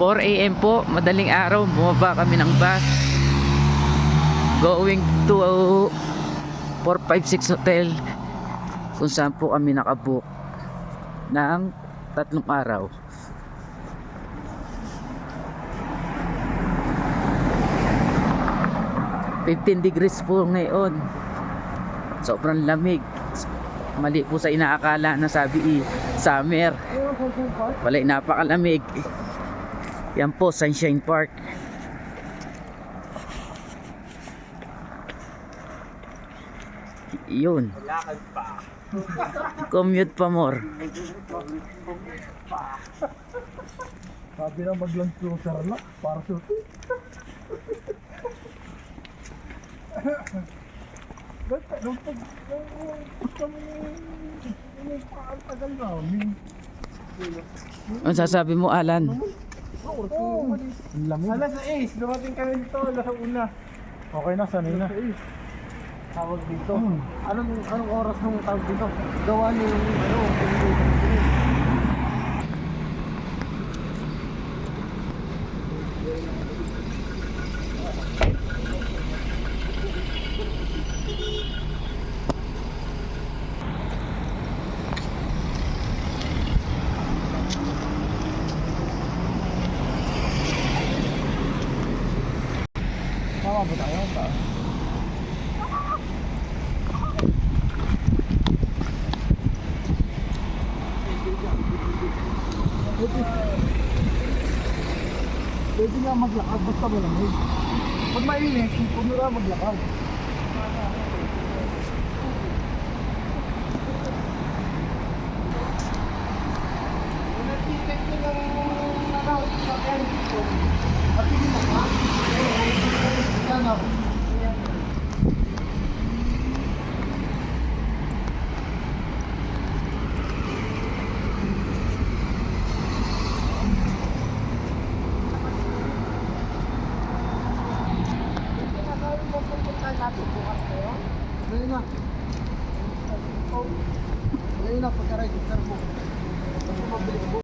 4 AM po, madaling araw, bumaba kami ng bus going to 456 Hotel, kung saan po kami nakabook ng 3 araw. $15 po ngayon, sobrang lamig. Mali po sa inaakala na sabi summer, wala, napakalamig. Yan po, Sunshine Park. Yun, commute pa more. Sabi na mag-lunch closer na para sa Ano sasabi mo, Alan? Alas 6, dumating kami dito, alas 1. Okay na, sanay na. Tawag dito. Anong oras nung tawag dito? Gawa niyo yung tama ba tayo? Pwede nga maglakad, basta malamig. Pag mainit, huwag mo na maglakad. Ngayon na, pagka-register mo. Pag mabilis mo.